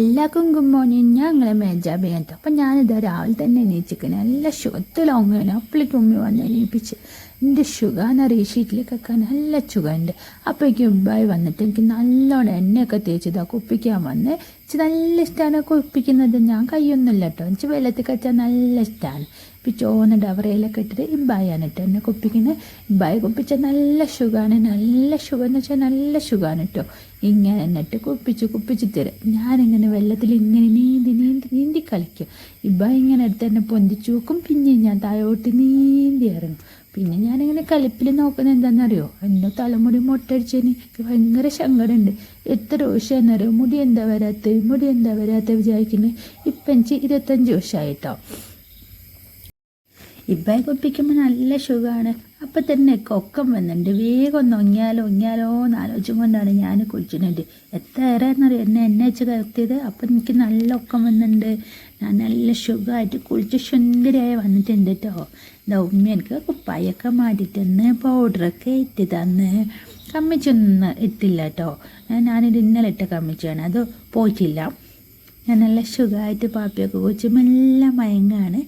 എല്ലാവർക്കും good morning. ഞങ്ങളെ മേജാബി കേട്ടോ. അപ്പം ഞാനിതാ രാവിലെ തന്നെ എണീച്ചിരിക്കണേ നല്ല ഷുഗത്തിലൊങ്ങനെ അപ്പളേക്ക് ഉമ്മി വന്ന് എണീപ്പിച്ച് എൻ്റെ ഷുഗാന്ന് ഷീറ്റിലേക്കൊക്കെ നല്ല ചുഗുണ്ട്. അപ്പോഴേക്കും ഉബ്ബായി വന്നിട്ട് എനിക്ക് നല്ലോണം എണ്ണയൊക്കെ തേച്ചതാ കുപ്പിക്കാൻ വന്ന്. എനിക്ക് നല്ല ഇഷ്ടമാണ് കുപ്പിക്കുന്നത്. ഞാൻ കൈയൊന്നുമില്ല കേട്ടോ, എനിക്ക് വെള്ളത്തിൽ കച്ചാൽ നല്ല ഇഷ്ടമാണ്. ഇപ്പം ചോന്ന ഡവറയിലൊക്കെ ഇട്ടിട്ട് ഇബ്ബായാണ് കേട്ടോ എന്നെ കുപ്പിക്കുന്നത്. ഇബ്ബായി കുപ്പിച്ചാൽ നല്ല ഷുഗാണ്. നല്ല ഷുഗർ എന്ന് വെച്ചാൽ നല്ല ഷുഗാണ് കേട്ടോ. ഇങ്ങനെ എന്നിട്ട് കുപ്പിച്ച് തരും. ഞാനിങ്ങനെ വെള്ളത്തിൽ ഇങ്ങനെ നീന്തി കളിക്കും. ഇബ്ബായി ഇങ്ങനെ എടുത്ത് എന്നെ പൊന്തിച്ചു വെക്കും. പിന്നെ ഞാൻ താഴോട്ട് നീന്തി ഇറങ്ങും. പിന്നെ ഞാനിങ്ങനെ കളിപ്പിൽ നോക്കുന്നത് എന്താണെന്നറിയോ, എന്നെ തലമുടി മൊട്ടടിച്ചതിന് എനിക്ക് ഭയങ്കര സങ്കടമുണ്ട്. എത്ര വർഷമാണെന്നറിയോ മുടി എന്താ വരാത്ത വിചാരിക്കുന്നത്. ഇപ്പം എനിക്ക് 25 വർഷമായിട്ടോ. ഇബ്ബായി കുപ്പിക്കുമ്പോൾ നല്ല സുഖമാണ്. അപ്പം തന്നെ കൊക്കം വന്നിട്ടുണ്ട്. വേഗം ഒന്ന് ഒങ്ങിയാലോ എന്ന് ആലോചിച്ചും കൊണ്ടാണ് ഞാൻ കുളിച്ചിട്ടുണ്ട്. എത്ര ഏറെന്നറിയോ എന്നെ വെച്ച് കയർത്തിയത്. അപ്പം എനിക്ക് നല്ല ഒക്കം വന്നിട്ടുണ്ട്. ഞാൻ നല്ല സുഖമായിട്ട് കുളിച്ച് സുന്ദരിയായി വന്നിട്ടുണ്ട് കേട്ടോ. എന്താ ഉമ്മ എനിക്ക് കുപ്പായൊക്കെ മാറ്റിത്തന്ന് പൗഡറൊക്കെ ഇട്ട് തന്ന്. കമ്മിച്ചൊന്നും ഇട്ടില്ല കേട്ടോ. ഞാനിത് ഇന്നലെ ഇട്ട കമ്മിച്ചാണ്, അത് പോയിട്ടില്ല. ഞാൻ നല്ല സുഖമായിട്ട് പാപ്പിയൊക്കെ കുറിച്ച് മെല്ലെ മയങ്ങാണ്.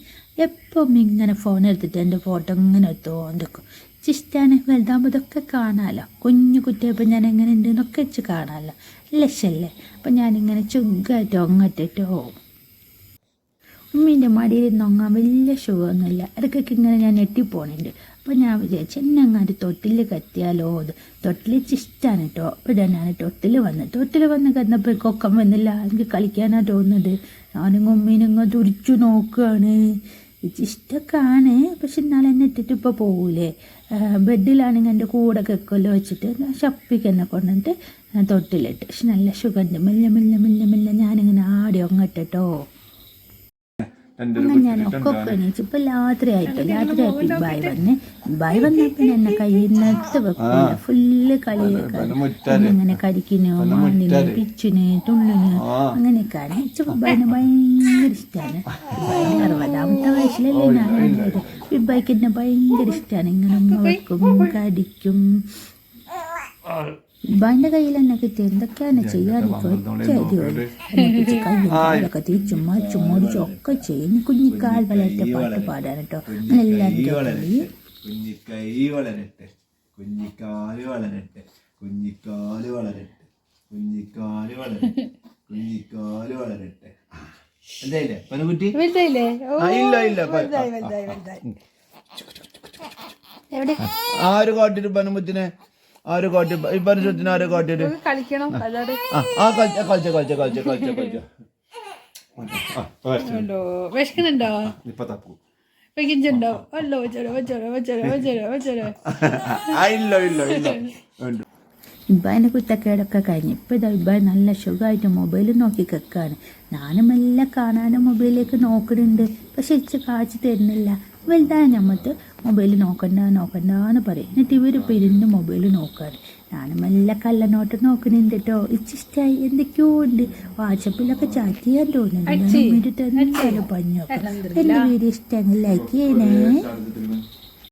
എപ്പം ഇങ്ങനെ ഫോൺ എടുത്തിട്ട് എൻ്റെ ഫോട്ടോ ഇങ്ങനെ എടുത്തോണ്ടിരിക്കും. ഇഷ്ടമാണ്. വലുതാകുമ്പോൾ ഇതൊക്കെ കാണാമല്ലോ. കുഞ്ഞു കുട്ടിയപ്പോൾ ഞാൻ എങ്ങനെ ഉണ്ട് എന്നൊക്കെ വെച്ച് കാണാമല്ലോ. ലക്ഷല്ലേ. അപ്പം ഞാനിങ്ങനെ ചുഗ്ഗായിട്ട് ഒങ്ങട്ടിട്ടോ. ഉമ്മീൻ്റെ മടിയിൽ നിന്ന് ഒങ്ങാൻ വലിയ സുഖമൊന്നുമില്ല. ഇടയ്ക്കൊക്കെ ഇങ്ങനെ ഞാൻ ഞെട്ടിപ്പോണുണ്ട്. അപ്പോൾ ഞാൻ വിചാരിച്ചു എന്നെങ്ങാണ്ട് തൊട്ടിൽ കത്തിയാലോ. തൊട്ടിൽ ഇഷ്ടമാണ് കേട്ടോ. അപ്പോൾ ഞാൻ തൊട്ടിൽ വന്ന് കിടന്നപ്പോൾ കൊക്കം വന്നില്ല. എനിക്ക് കളിക്കാനാണ് തോന്നുന്നത്. ഞാനിങ്ങ് ഉമ്മീനിങ്ങ് തുറിച്ചു നോക്കുകയാണ്. ഇഷ്ടമൊക്കെയാണ്, പക്ഷെ എന്നാലും എന്നെ ഇട്ടിട്ട് ഇപ്പോൾ പോകൂലേ. ബെഡിലാണെങ്കിൽ എൻ്റെ കൂടെ കെക്കല്ലോ വെച്ചിട്ട് ഷപ്പിക്ക് എന്നെ കൊണ്ടിട്ട് തൊട്ടിലിട്ട്. പക്ഷെ നല്ല സുഖമുണ്ട്. മെല്ലെ ഞാനിങ്ങനെ ആടി ഒങ്ങട്ടോ. അങ്ങനെ ഞാൻ ഒക്കെ എണീച്ചു. ഇപ്പം രാത്രിയായപ്പോൾ ബായ് വന്നപ്പോൾ എന്നെ കയ്യിൽ നിന്നെടുത്ത് വെക്കില്ല. ഫുള്ള് കളിയൊക്കെ ഇങ്ങനെ കരിക്കിന് മാണ്ടിന് പിച്ചിന് തുള്ളിന് അങ്ങനെയൊക്കെയാണ്. ബിബായിന് ഭയങ്കര ഇഷ്ടമാണ്. ബിബായിന് 60ാമത്തെ വയസ്സിലല്ലേ ഞാനുള്ളത്. ബിബായിക്ക് എന്നെ ഭയങ്കര ഇഷ്ടമാണ്. ഇങ്ങനെ വെക്കും, കടിക്കും. ഇബ്ബാൻ്റെ കയ്യിൽ എന്നെ കിട്ടിയ എന്തൊക്കെയാണ് ചെയ്യാതിരിക്കും. കയ്യൊക്കെ തിരിച്ചും മറിച്ചും മുറിച്ചൊക്കെ ചെയ്യും. കുഞ്ഞിക്കാൽ വളരട്ടെ പാട്ട് പാടാൻ കേട്ടോ. ആര് കാട്ടിട്ട് പനമുത്തിനെ ആര് കാട്ടി പരിശുദ്ധത്തിന് ആര് കാട്ടിട്ട് കളിക്കണം. വിശക്കുന്നുണ്ടോ? ഇബ്ബാൻ്റെ കുത്തക്കേടൊക്കെ കഴിഞ്ഞ് ഇപ്പം ഇതാ ഇബ്ബായ് നല്ല സുഖമായിട്ട് മൊബൈൽ നോക്കി കേൾക്കാണ്. ഞാനും എല്ലാം കാണാനും മൊബൈലിലേക്ക് നോക്കുന്നുണ്ട്. പക്ഷെ ഇച്ച് കാഴ്ച തരുന്നില്ല. വലുതായ ഞമ്മത്ത് മൊബൈൽ നോക്കണ്ടെന്ന് പറയും. എന്നിട്ട് ഇവരിപ്പോൾ ഇരുന്ന് മൊബൈൽ നോക്കാറ്. ഞാനും എല്ലാം കള്ളനോട്ട് നോക്കുന്നുണ്ട് കേട്ടോ. ഇച്ചിഷ്ടമായി എന്തൊക്കെയോ ഉണ്ട്. വാട്സപ്പിലൊക്കെ ചാറ്റ് ചെയ്യാൻ തോന്നുന്നുണ്ട്. എന്തായാലും പഞ്ഞൊക്കെ. എൻ്റെ വീഡിയോ ഇഷ്ടമെങ്കിൽ ലൈക്ക് ചെയ്യണേ.